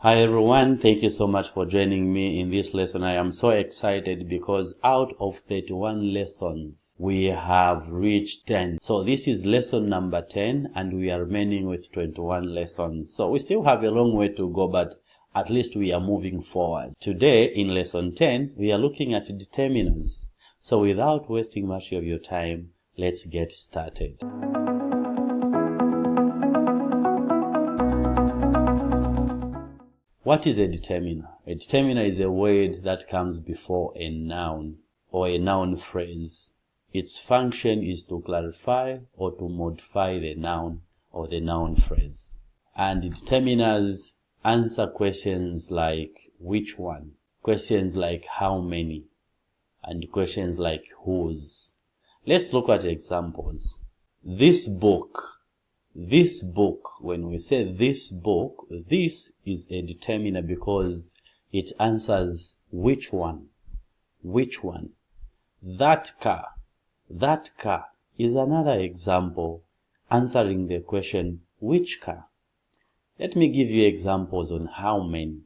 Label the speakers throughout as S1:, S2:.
S1: Hi everyone, thank you so much for joining me in this lesson. I am so excited because out of 31 lessons, we have reached 10. So this is lesson number 10 and we are remaining with 21 lessons. So we still have a long way to go, but at least we are moving forward. Today in lesson 10, we are looking at determiners. So without wasting much of your time, let's get started. What is a determiner? A determiner is a word that comes before a noun or a noun phrase. Its function is to clarify or to modify the noun or the noun phrase. And determiners answer questions like which one, questions like how many, and questions like whose. Let's look at examples. This book, when we say this book, this is a determiner because it answers which one. That car is another example answering the question which car. Let me give you examples on how many.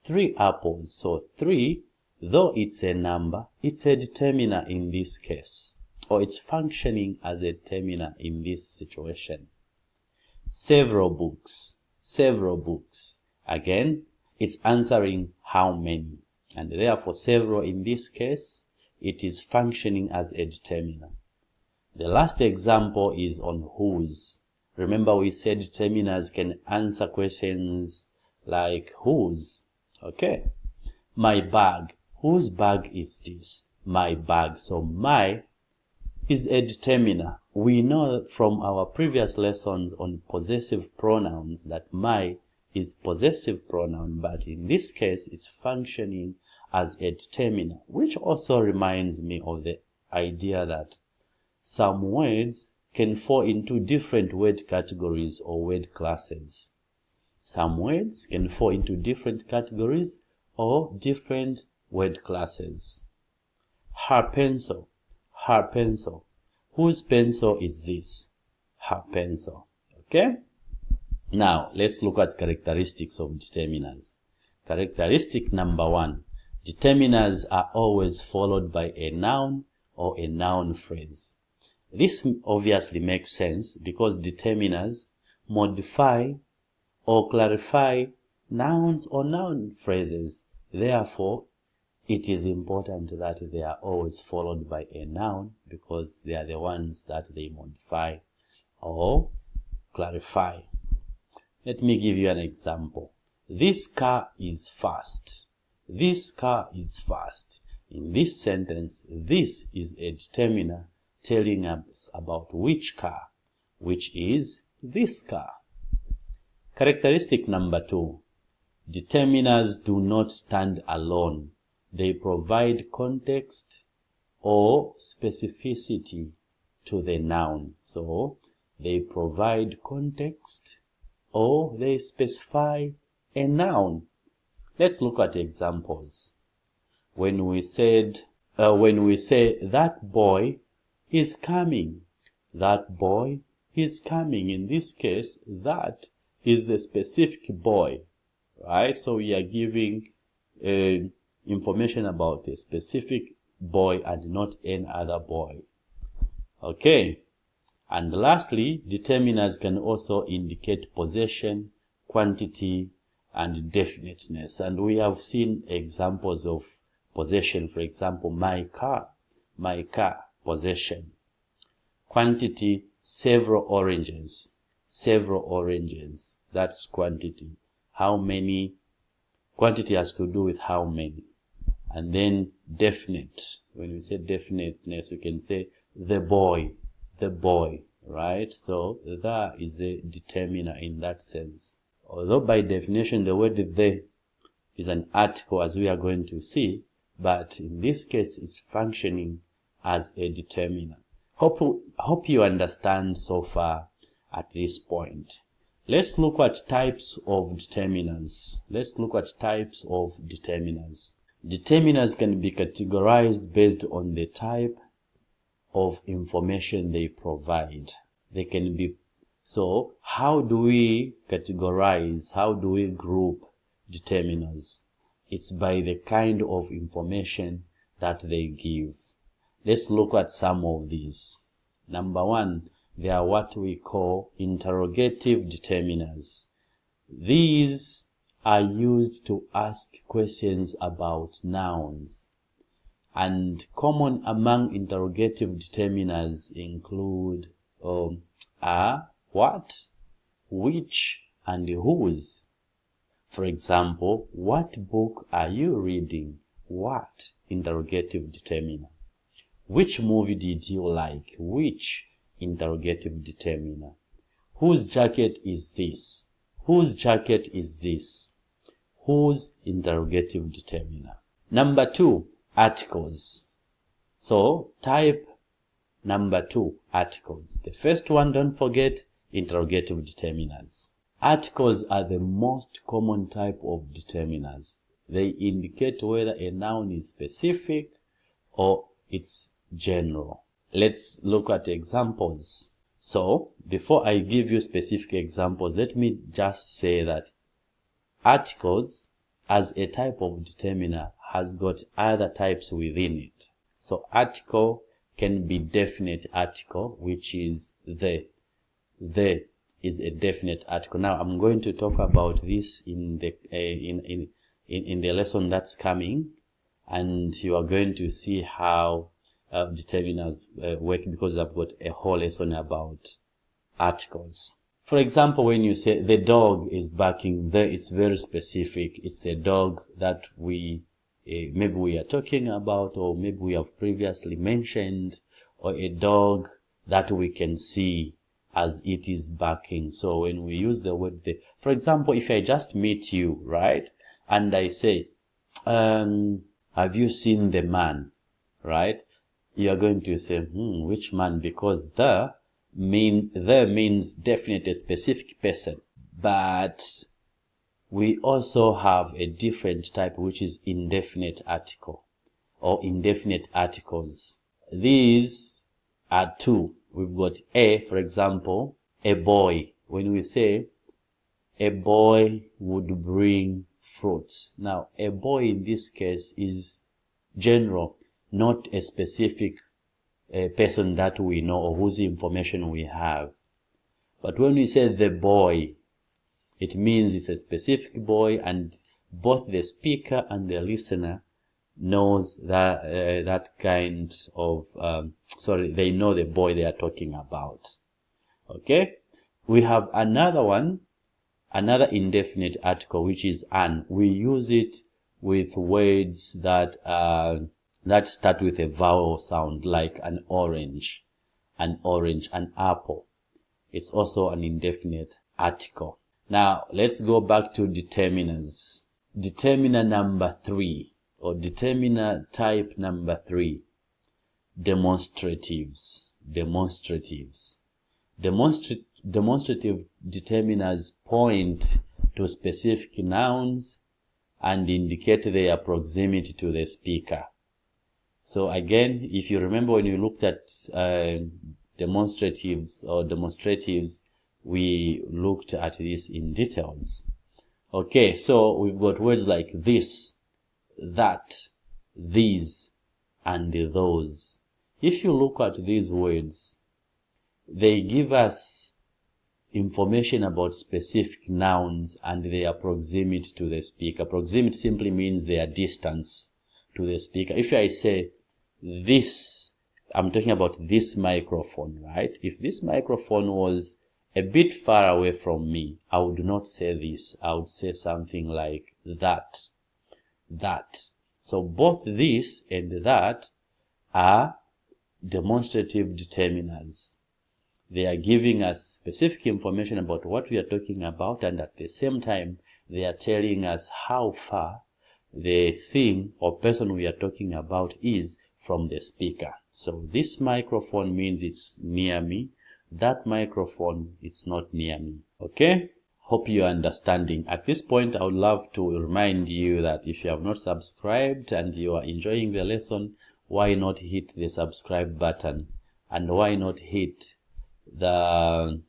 S1: 3 apples. So 3, though it's a number, it's a determiner in this case, or it's functioning as a determiner in this situation. Several books. Again, it's answering how many, and therefore several in this case, it is functioning as a determiner. The last example is on whose. Remember we said determiners can answer questions like whose. Okay. My bag. Whose bag is this? My bag. So my is a determiner. We know from our previous lessons on possessive pronouns that my is possessive pronoun, but in this case it's functioning as a determiner, which also reminds me of the idea that some words can fall into different word categories or word classes. Some words can fall into different categories or different word classes. Her pencil. Whose pencil is this? Her pencil. Okay? Now, let's look at characteristics of determiners. Characteristic number 1. Determiners are always followed by a noun or a noun phrase. This obviously makes sense because determiners modify or clarify nouns or noun phrases. Therefore, it is important that they are always followed by a noun because they are the ones that they modify or clarify. Let me give you an example. This car is fast. This car is fast. In this sentence, this is a determiner telling us about which car, which is this car. Characteristic number 2. Determiners do not stand alone. They provide context or specificity to the noun. So, they provide context or they specify a noun. Let's look at examples. When we say that boy is coming, that boy is coming. In this case, that is the specific boy, right? So we are giving information about a specific boy and not any other boy. Okay. And lastly, determiners can also indicate possession, quantity, and definiteness. And we have seen examples of possession. For example, my car, possession. Quantity, several oranges, that's quantity. How many? Quantity has to do with how many. And then definite. When we say definiteness, we can say the boy, right? So that is a determiner in that sense. Although by definition the word the is an article, as we are going to see, but in this case it's functioning as a determiner. Hope you understand so far at this point. Let's look at types of determiners. Determiners can be categorized based on the type of information they provide. They can be So how do we categorize, how do we group determiners? It's by the kind of information that they give. Let's look at some of these. Number one, they are what we call interrogative determiners. These are used to ask questions about nouns. And common among interrogative determiners include are, what, which, and whose. For example, what book are you reading? What? Interrogative determiner. Which movie did you like? Which? Interrogative determiner. Whose jacket is this? Whose jacket is this? Whose? Interrogative determiner. Number two, articles. So type number two, articles. The first one, don't forget, interrogative determiners. Articles are the most common type of determiners. They indicate whether a noun is specific or it's general. Let's look at examples. So before I give you specific examples, let me just say that articles as a type of determiner has got other types within it. So article can be definite article, which is the is a definite article. Now I'm going to talk about this in the in the lesson that's coming, and you are going to see how determiners work, because I've got a whole lesson about articles. For example, when you say the dog is barking, there it's very specific. It's a dog that we maybe we are talking about, or maybe we have previously mentioned, or a dog that we can see as it is barking. So when we use the word the, for example, if I just meet you, right, and I say, have you seen the man, right? You are going to say, which man? Because the means definite, a specific person. But we also have a different type, which is indefinite article or indefinite articles. These are two. We've got a, for example, a boy. When we say a boy would bring fruits. Now, a boy in this case is general, not a specific person that we know or whose information we have. But when we say the boy, it means it's a specific boy, and both the speaker and the listener knows that that kind of they know the boy they are talking about. Okay, we have another one, another indefinite article, which is an. We use it with words that that start with a vowel sound, like an orange, an apple. It's also an indefinite article. Now let's go back to determiners. Determiner number 3, or determiner type number 3, demonstratives. Demonstrative determiners point to specific nouns and indicate their proximity to the speaker. So again, if you remember when you looked at demonstratives, we looked at this in details. Okay, so we've got words like this, that, these, and those. If you look at these words, they give us information about specific nouns and their proximity to the speaker. Proximity simply means their distance to the speaker. If I say this, I'm talking about this microphone, right? If this microphone was a bit far away from me, I would not say this. I would say something like that. So both this and that are demonstrative determiners. They are giving us specific information about what we are talking about, and at the same time, they are telling us how far the thing or person we are talking about is from the speaker. So this microphone means it's near me. That microphone, it's not near me. Okay? Hope you are understanding. At this point, I would love to remind you that if you have not subscribed and you are enjoying the lesson, why not hit the subscribe button? And why not hit the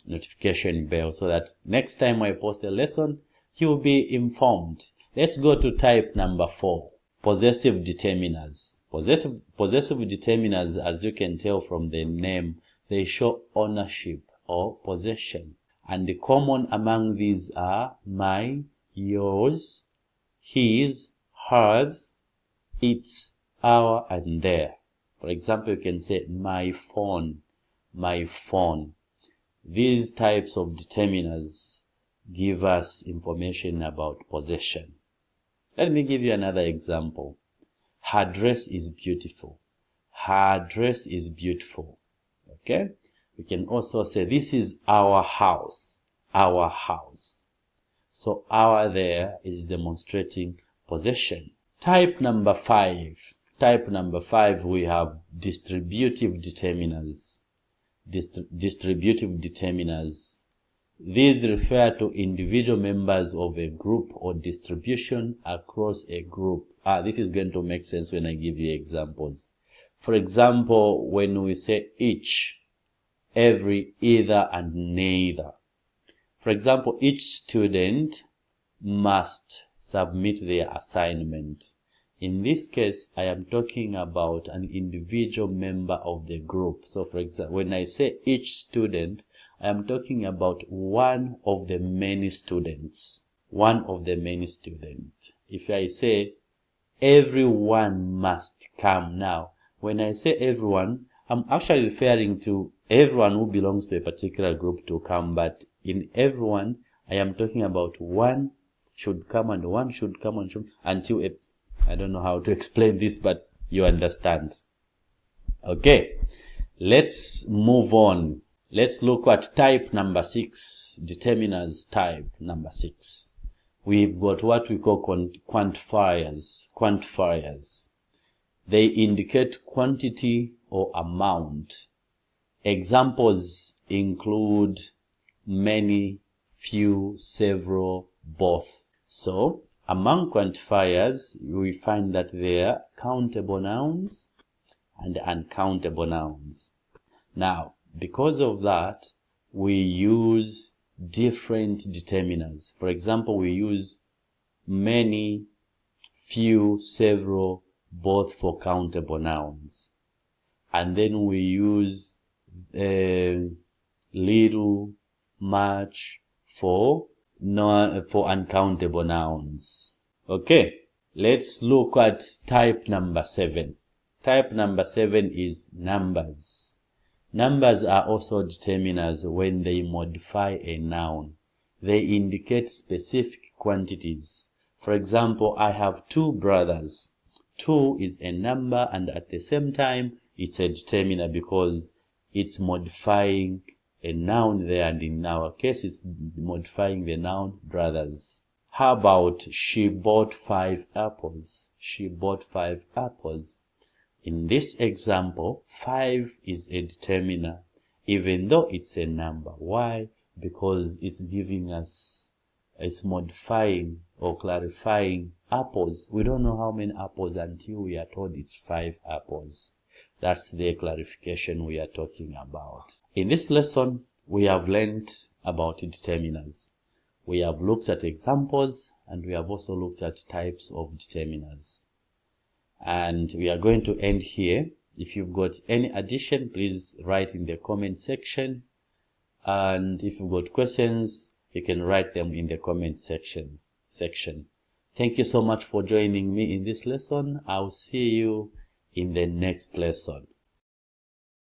S1: notification bell so that next time I post a lesson, you will be informed. Let's go to type number 4, possessive determiners. Possessive determiners, as you can tell from the name, they show ownership or possession. And the common among these are my, yours, his, hers, its, our, and their. For example, you can say my phone, my phone. These types of determiners give us information about possession. Let me give you another example. Her dress is beautiful. Her dress is beautiful. Okay? We can also say this is our house. Our house. So our there is demonstrating possession. Type number 5. Type number 5, we have distributive determiners. Distributive determiners. These refer to individual members of a group or distribution across a group. This is going to make sense when I give you examples. For example, when we say each, every, either, and neither. For example, each student must submit their assignment. In this case, I am talking about an individual member of the group. So for example, when I say each student, I am talking about one of the many students. One of the many students. If I say everyone must come now, when I say everyone, I'm actually referring to everyone who belongs to a particular group to come, but in everyone, I am talking about one should come and one should come and should, until I don't know how to explain this, but you understand. Okay, let's move on. Let's look at type number 6, determiners type number 6. We've got what we call quantifiers. Quantifiers. They indicate quantity or amount. Examples include many, few, several, both. So, among quantifiers, we find that there are countable nouns and uncountable nouns. Now, because of that, we use different determiners. For example, we use many, few, several, both for countable nouns. And then we use little, much for uncountable nouns. Okay, let's look at type number 7. Type number 7 is numbers. Numbers are also determiners when they modify a noun. They indicate specific quantities. For example, I have 2 brothers. 2 is a number, and at the same time, it's a determiner because it's modifying a noun there, and in our case, it's modifying the noun brothers. How about she bought 5 apples? She bought 5 apples. In this example, 5 is a determiner, even though it's a number. Why? Because it's giving us, it's modifying or clarifying apples. We don't know how many apples until we are told it's 5 apples. That's the clarification we are talking about. In this lesson, we have learned about determiners. We have looked at examples, and we have also looked at types of determiners. And we are going to end here. If you've got any addition, please write in the comment section. And if you've got questions, you can write them in the comment section. Thank you so much for joining me in this lesson. I'll see you in the next lesson.